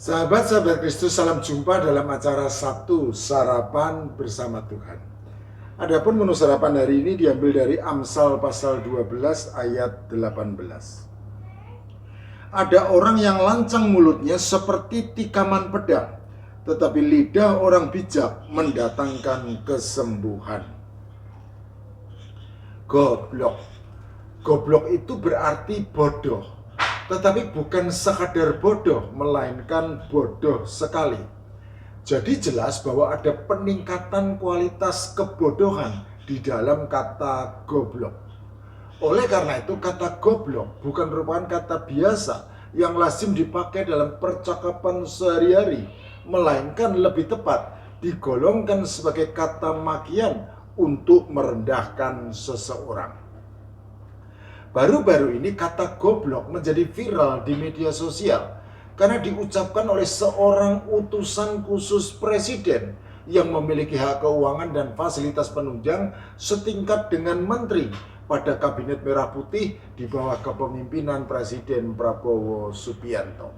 Sahabat-sahabat Kristus, salam jumpa dalam acara Sabtu Sarapan Bersama Tuhan. Adapun menu sarapan hari ini diambil dari Amsal pasal 12 ayat 18. Ada orang yang lancang mulutnya seperti tikaman pedang, tetapi lidah orang bijak mendatangkan kesembuhan. Goblok. Goblok itu berarti bodoh. Tetapi bukan sekadar bodoh, melainkan bodoh sekali. Jadi jelas bahwa ada peningkatan kualitas kebodohan di dalam kata goblok. Oleh karena itu kata goblok bukan merupakan kata biasa yang lazim dipakai dalam percakapan sehari-hari, melainkan lebih tepat digolongkan sebagai kata makian untuk merendahkan seseorang. Baru-baru ini kata goblok menjadi viral di media sosial karena diucapkan oleh seorang utusan khusus presiden yang memiliki hak keuangan dan fasilitas penunjang setingkat dengan menteri pada Kabinet Merah Putih di bawah kepemimpinan Presiden Prabowo Subianto.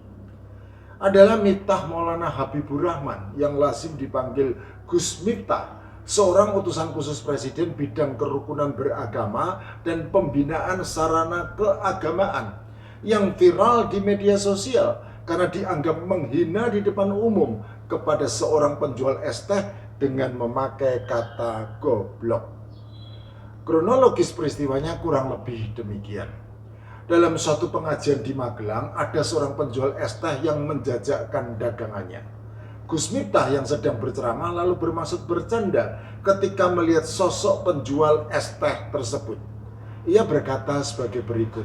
Adalah Miftah Maulana Habibur Rahman yang lazim dipanggil Gus Miftah, seorang utusan khusus presiden bidang kerukunan beragama dan pembinaan sarana keagamaan yang viral di media sosial karena dianggap menghina di depan umum kepada seorang penjual es teh dengan memakai kata goblok. Kronologis peristiwanya kurang lebih demikian. Dalam suatu pengajian di Magelang, ada seorang penjual es teh yang menjajakkan dagangannya. Gus Miftah yang sedang berceramah lalu bermaksud bercanda ketika melihat sosok penjual es teh tersebut. Ia berkata sebagai berikut,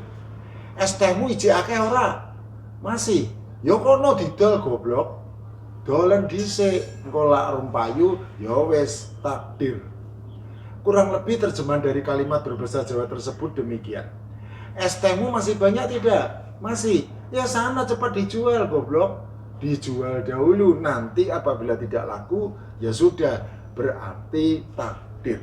"Es tehmu ije akeh ora?" "Masih." "Ya kono didol goblok." "Dolen dhisik, engko lak rumpayu ya wis takdir." Kurang lebih terjemahan dari kalimat berbahasa Jawa tersebut demikian. "Es tehmu masih banyak tidak?" "Masih." "Ya sana cepat dijual goblok." Dijual dahulu, nanti apabila tidak laku ya sudah, berarti takdir.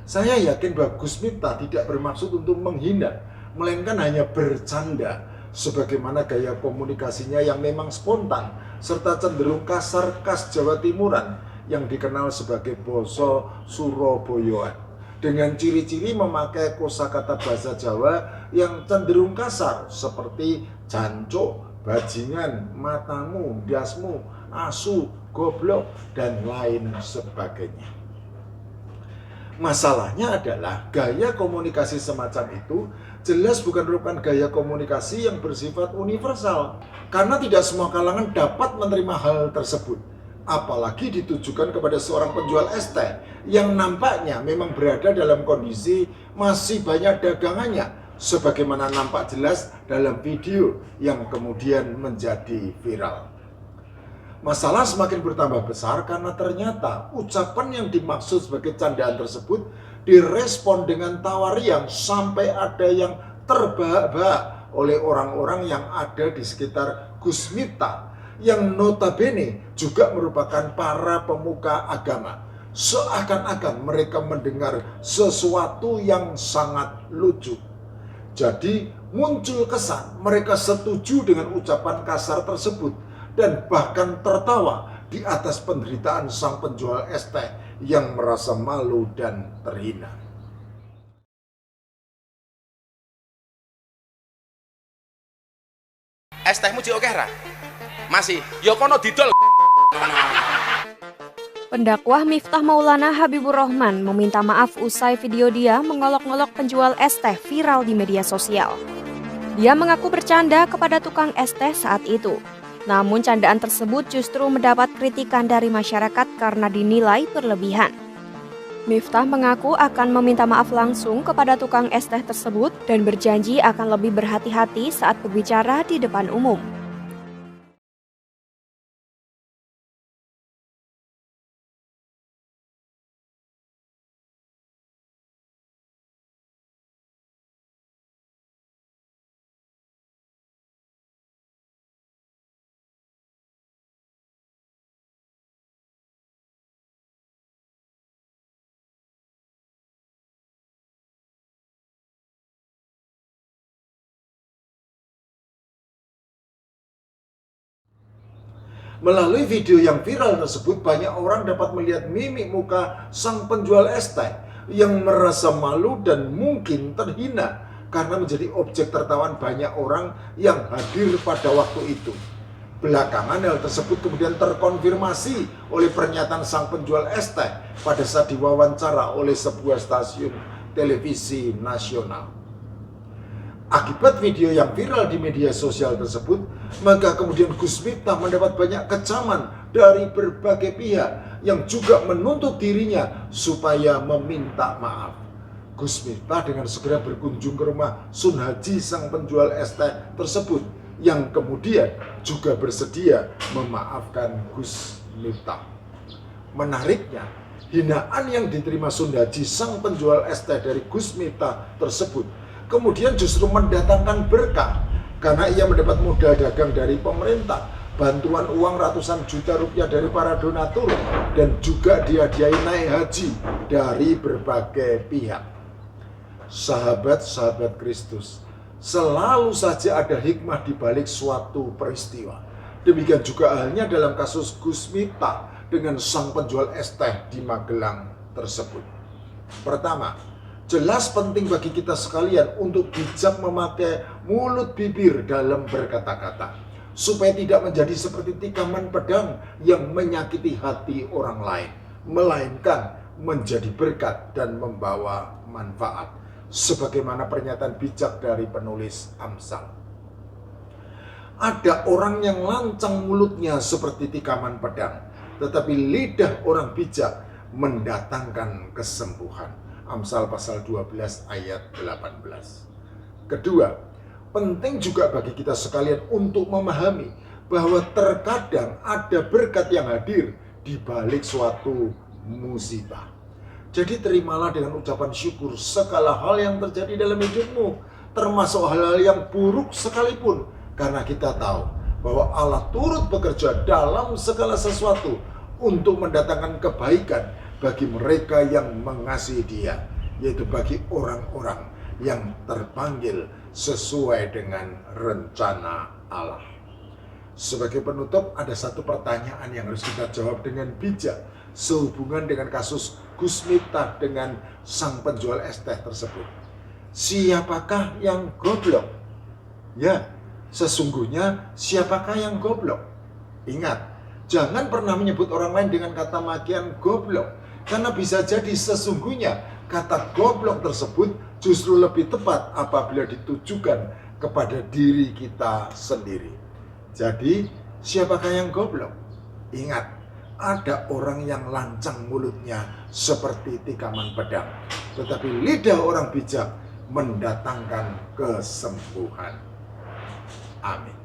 Saya yakin bahwa Gus Miftah tidak bermaksud untuk menghina, melainkan hanya bercanda, sebagaimana gaya komunikasinya yang memang spontan serta cenderung kasar khas Jawa Timuran yang dikenal sebagai basa Surabayaan, dengan ciri-ciri memakai kosakata bahasa Jawa yang cenderung kasar seperti jancuk, bajingan, matamu, dasmu, asu, goblok, dan lain sebagainya. Masalahnya adalah gaya komunikasi semacam itu jelas bukan merupakan gaya komunikasi yang bersifat universal, karena tidak semua kalangan dapat menerima hal tersebut. Apalagi ditujukan kepada seorang penjual es teh yang nampaknya memang berada dalam kondisi masih banyak dagangannya, sebagaimana nampak jelas dalam video yang kemudian menjadi viral. Masalah semakin bertambah besar karena ternyata ucapan yang dimaksud sebagai candaan tersebut direspon dengan tawa riang sampai ada yang terbahak-bahak oleh orang-orang yang ada di sekitar Gus Miftah yang notabene juga merupakan para pemuka agama. Seakan-akan mereka mendengar sesuatu yang sangat lucu. Jadi muncul kesan mereka setuju dengan ucapan kasar tersebut dan bahkan tertawa di atas penderitaan sang penjual es teh yang merasa malu dan terhina. Es tehmu jek oke ra? Masih. Ya kono didol. Pendakwah Miftah Maulana Habibur Rahman meminta maaf usai video dia mengolok-olok penjual es teh viral di media sosial. Dia mengaku bercanda kepada tukang es teh saat itu. Namun candaan tersebut justru mendapat kritikan dari masyarakat karena dinilai berlebihan. Miftah mengaku akan meminta maaf langsung kepada tukang es teh tersebut dan berjanji akan lebih berhati-hati saat berbicara di depan umum. Melalui video yang viral tersebut, banyak orang dapat melihat mimik muka sang penjual es teh yang merasa malu dan mungkin terhina karena menjadi objek tertawaan banyak orang yang hadir pada waktu itu. Belakangan hal tersebut kemudian terkonfirmasi oleh pernyataan sang penjual es teh pada saat diwawancara oleh sebuah stasiun televisi nasional. Akibat video yang viral di media sosial tersebut, maka kemudian Gus Miftah mendapat banyak kecaman dari berbagai pihak yang juga menuntut dirinya supaya meminta maaf. Gus Miftah dengan segera berkunjung ke rumah Sun Haji sang penjual es teh tersebut yang kemudian juga bersedia memaafkan Gus Miftah. Menariknya, hinaan yang diterima Sun Haji sang penjual es teh dari Gus Miftah tersebut kemudian justru mendatangkan berkah karena ia mendapat modal dagang dari pemerintah, bantuan uang ratusan juta rupiah dari para donatur, dan juga dihadiahi naik haji dari berbagai pihak. Sahabat-sahabat Kristus, selalu saja ada hikmah di balik suatu peristiwa. Demikian juga halnya dalam kasus Gus Miftah dengan sang penjual es teh di Magelang tersebut. Pertama, jelas penting bagi kita sekalian untuk bijak memakai mulut bibir dalam berkata-kata, supaya tidak menjadi seperti tikaman pedang yang menyakiti hati orang lain, melainkan menjadi berkat dan membawa manfaat, sebagaimana pernyataan bijak dari penulis Amsal. Ada orang yang lancang mulutnya seperti tikaman pedang, tetapi lidah orang bijak mendatangkan kesembuhan. Amsal pasal 12 ayat 18. Kedua, penting juga bagi kita sekalian untuk memahami bahwa terkadang ada berkat yang hadir di balik suatu musibah. Jadi terimalah dengan ucapan syukur segala hal yang terjadi dalam hidupmu, termasuk hal-hal yang buruk sekalipun, karena kita tahu bahwa Allah turut bekerja dalam segala sesuatu untuk mendatangkan kebaikan bagi mereka yang mengasihi Dia, yaitu bagi orang-orang yang terpanggil sesuai dengan rencana Allah. Sebagai penutup, ada satu pertanyaan yang harus kita jawab dengan bijak sehubungan dengan kasus Gus Miftah dengan sang penjual es teh tersebut. Siapakah yang goblok? Ya, sesungguhnya siapakah yang goblok? Ingat, jangan pernah menyebut orang lain dengan kata makian goblok, karena bisa jadi sesungguhnya kata goblok tersebut justru lebih tepat apabila ditujukan kepada diri kita sendiri. Jadi, siapakah yang goblok? Ingat, ada orang yang lancang mulutnya seperti tikaman pedang, tetapi lidah orang bijak mendatangkan kesembuhan. Amin.